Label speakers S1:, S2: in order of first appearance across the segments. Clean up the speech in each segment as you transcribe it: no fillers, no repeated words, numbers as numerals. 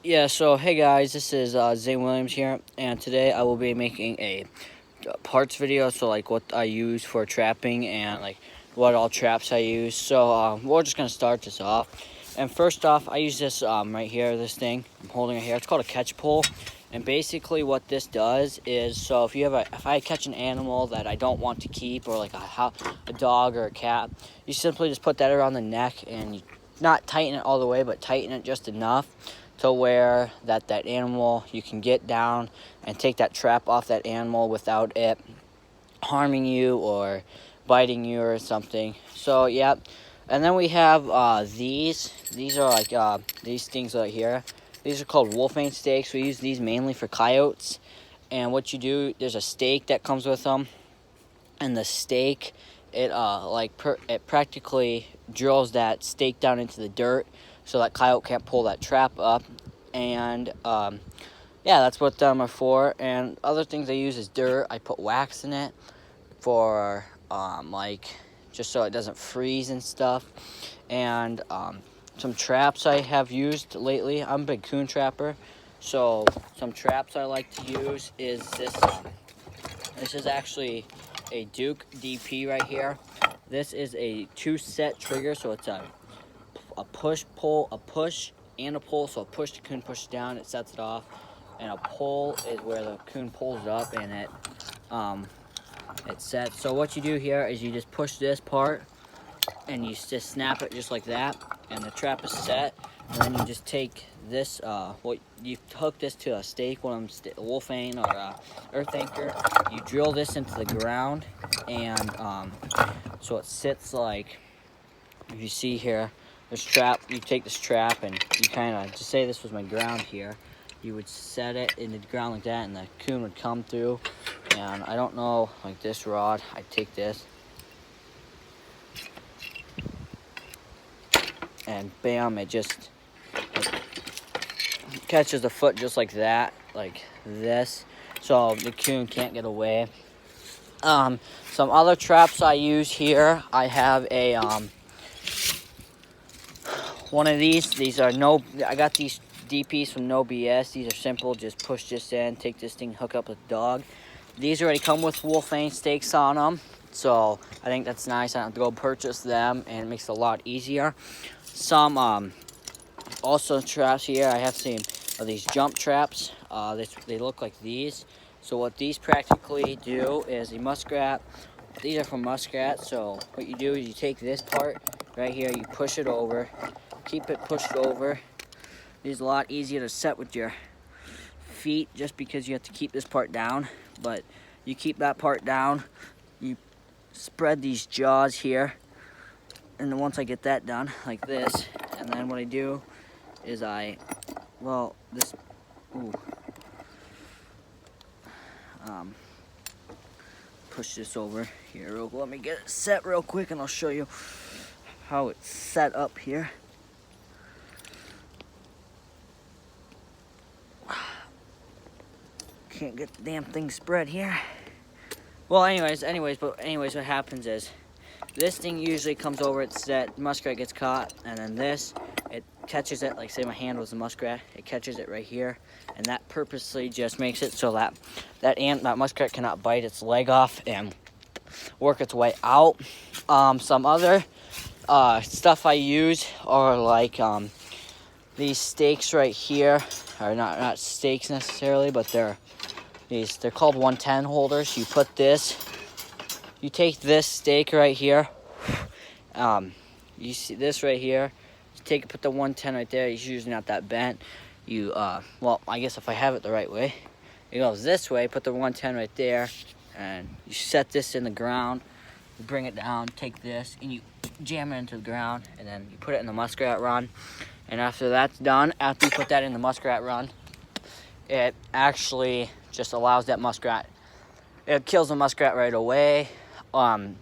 S1: Yeah, so hey guys, this is Zane Williams here, and today I will be making a parts video, so like what I use for trapping and like what all traps I use. So we're just gonna start this off. And first off, I use this right here, this thing I'm holding it here. It's called a catch pole, and basically what this does is, so if I catch an animal that I don't want to keep, or like a dog or a cat, you simply just put that around the neck and you not tighten it all the way, but tighten it just enough to where that animal, you can get down and take that trap off that animal without it harming you or biting you or something. So yeah, and then we have these are like these things right here. These are called wolfbane stakes. We use these mainly for coyotes. And what you do, there's a stake that comes with them, and the stake, it practically drills that stake down into the dirt so that coyote can't pull that trap up. And yeah, that's what them are for. And other things I use is dirt. I put wax in it for like just so it doesn't freeze and stuff. And some traps I have used lately. I'm a big coon trapper, so some traps I like to use is this. This is actually a Duke DP right here. This is a 2-set trigger, so it's a push, pull, a push, and a pull. So a push, the coon pushes down, it sets it off, and a pull is where the coon pulls up and it sets. So what you do here is you just push this part, and you just snap it just like that, and the trap is set. And then you just take this, you hook this to a stake, one of them, wolfbane or earth anchor. You drill this into the ground, and so it sits like, if you see here, this trap, you take this trap and you kind of, to say this was my ground here, you would set it in the ground like that, and the coon would come through. And I don't know, like this rod, I take this, and bam, it just catches the foot just like that, like this, so the coon can't get away. Some other traps I use here, I have a one of these are I got these DPs from No BS. These are simple, just push this in, take this thing, hook up with the dog. These already come with wolfbane stakes on them, so I think that's nice. I don't have to go purchase them, and it makes it a lot easier. Some also traps here, I have seen these jump traps. They look like these. So what these practically do is a muskrat. These are from muskrat. So what you do is you take this part right here, you push it over, keep it pushed over. It's a lot easier to set with your feet, just because you have to keep this part down. But you keep that part down, you spread these jaws here, and then once I get that done, like this, and then what I do is push this over here real quick. Let me get it set real quick, and I'll show you how it's set up here. Can't get the damn thing spread here. Well, anyways, what happens is, this thing usually comes over, it's set, muskrat gets caught, and then this, it catches it, like say my hand was a muskrat, it catches it right here, and that purposely just makes it so that that muskrat cannot bite its leg off and work its way out. Some other stuff I use are like these stakes right here, are not stakes necessarily, but they're called 110 holders. You take this stake right here, you see this right here, you put the 110 right there. It's usually not that bent. Well, I guess if I have it the right way, it goes this way, put the 110 right there, and you set this in the ground, you bring it down, take this, and you jam it into the ground, and then you put it in the muskrat run. And after that's done, after you put that in the muskrat run, it actually just allows that muskrat, it kills the muskrat right away. I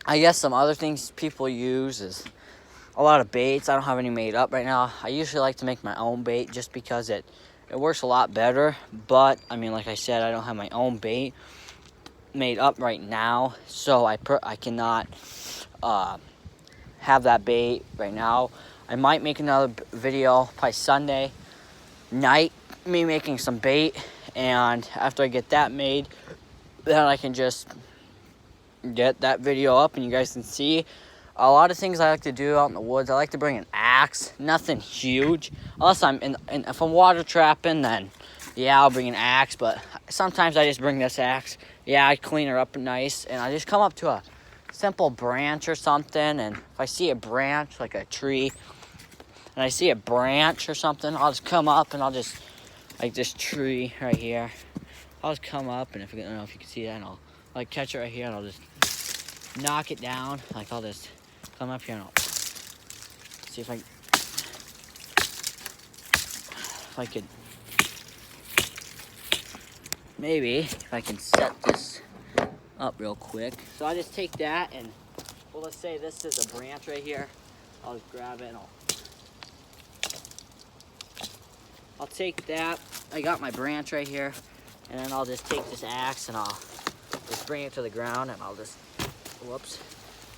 S1: guess some other things people use is a lot of baits. I don't have any made up right now. I usually like to make my own bait, just because it works a lot better. But I mean, like I said, I don't have my own bait made up right now, so I cannot have that bait right now. I might make another video by Sunday night, me making some bait, and after I get that made, then I can just get that video up and you guys can see a lot of things I like to do out in the woods. I like to bring an axe, nothing huge, unless I'm if I'm water trapping, then yeah, I'll bring an axe, but sometimes I just bring this axe. Yeah, I clean her up nice, and I just come up to a simple branch or something, and if I see a branch, like a tree, and I see a branch or something, I'll just come up and I'll just, like this tree right here, I'll just come up, and if I don't know if you can see that, and I'll like catch it right here, and I'll just knock it down. Like I'll just come up here and I'll see if I could, maybe if I can set this up real quick. So I just take that, and well, let's say this is a branch right here. I'll just grab it and I'll take that. I got my branch right here, and then I'll just take this axe and I'll just bring it to the ground, and I'll just, whoops.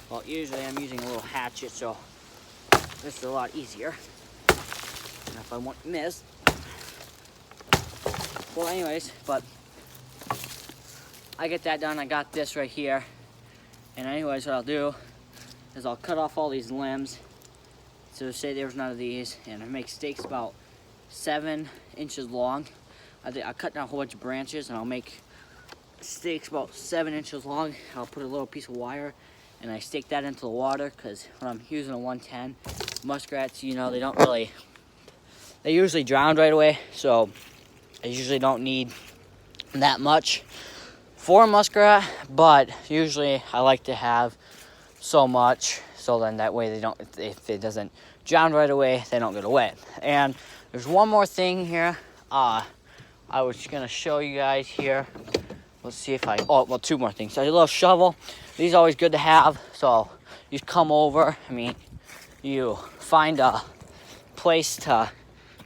S1: Well, usually I'm using a little hatchet, so this is a lot easier. And if I want to miss. Well, anyways, but I get that done. I got this right here. And anyways, what I'll do is I'll cut off all these limbs. So say there was none of these, and I make stakes about 7 inches long. I cut down a whole bunch of branches, and I'll make stakes about 7 inches long. I'll put a little piece of wire, and I stake that into the water, because when I'm using a 110, muskrats, you know, they usually drown right away, so I usually don't need that much for a muskrat, but usually I like to have so much, so then that way if it doesn't drown right away, they don't get away. And there's one more thing here. I was gonna show you guys here. Let's see if well, 2 more things. So a little shovel. These are always good to have. So you come over, you find a place to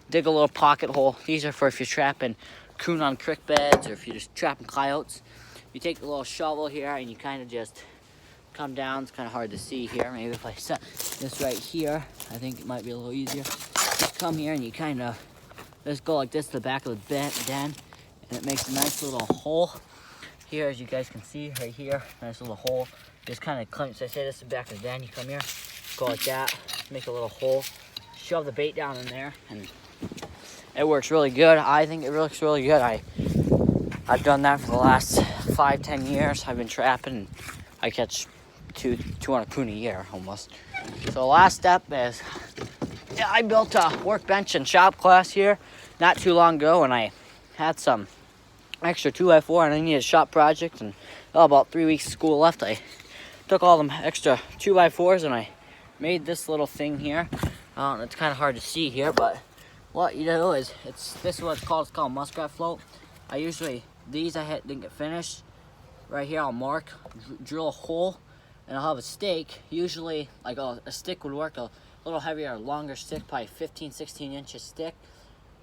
S1: dig a little pocket hole. These are for if you're trapping coon on creek beds, or if you're just trapping coyotes. You take a little shovel here, and you kind of just come down. It's kind of hard to see here. Maybe if I set this right here, I think it might be a little easier. Just come here, and you kind of just go like this to the back of the den, and it makes a nice little hole here, as you guys can see right here. Nice little hole. Just kind of clamp. So I say this is the back of the den. You come here, go like that, make a little hole, shove the bait down in there, and it works really good. I think it works really good. I've done that for the last 5-10 years. I've been trapping, and I catch 200 coon a year almost. So the last step is, I built a workbench and shop class here not too long ago, and I had some extra 2x4, and I needed a shop project, and about 3 weeks of school left. I took all them extra 2x4s, and I made this little thing here. It's kind of hard to see here, but what you do is, this is what it's called. It's called muskrat float. I usually, these didn't get finished. Right here I'll mark, drill a hole, and I'll have a stake. Usually, like a stick would work, a little heavier, longer stick, probably 15-16 inches stick,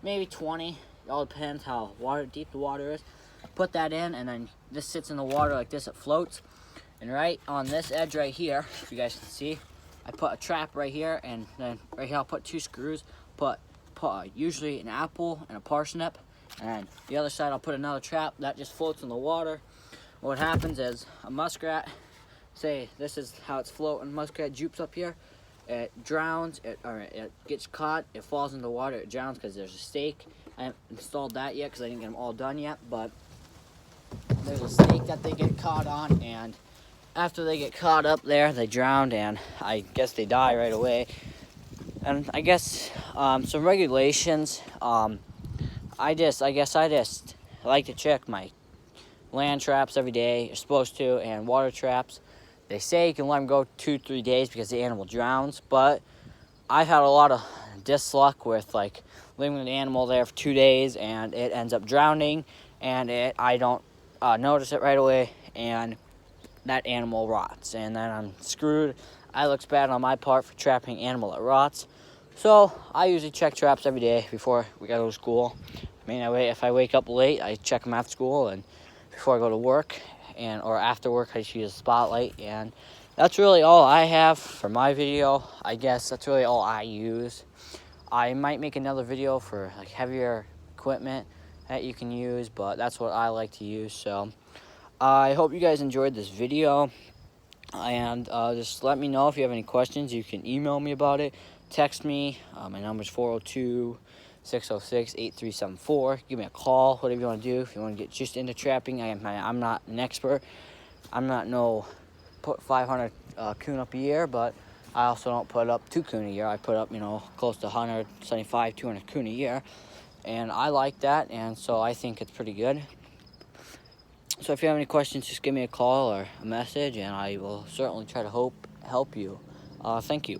S1: maybe 20. It all depends how deep the water is. Put that in, and then this sits in the water like this. It floats, and right on this edge right here, if you guys can see, I put a trap right here, and then right here I'll put 2 screws. Put usually an apple and a parsnip, and the other side I'll put another trap that just floats in the water. What happens is a muskrat, say this is how it's floating, muskrat jupes up here, it drowns, it gets caught, it falls in the water, it drowns because there's a stake. I haven't installed that yet because I didn't get them all done yet, but there's a stake that they get caught on, and after they get caught up there, they drown, and I guess they die right away. And I guess some regulations, I guess I like to check my land traps every day. You're supposed to, and water traps. They say you can let them go 2-3 days because the animal drowns, but I've had a lot of disluck with like leaving the animal there for 2 days, and it ends up drowning, and I don't notice it right away, and that animal rots, and then I'm screwed. It looks bad on my part for trapping an animal that rots. So I usually check traps every day before we go to school. If I wake up late, I check them after school, and before I go to work, or after work, I just use a spotlight. And that's really all I have for my video. I guess that's really all I use. I might make another video for like heavier equipment that you can use, but that's what I like to use. So I hope you guys enjoyed this video, and just let me know if you have any questions. You can email me about it, text me. My number is 402-606-8374. Give me a call, whatever you want to do. If you want to get just into trapping, I'm not an expert. I'm not no put 500 coon up a year, but I also don't put up 2 coon a year. I put up, close to 175, 200 coon a year, and I like that, and so I think it's pretty good. So if you have any questions, just give me a call or a message, and I will certainly try to help you. Thank you.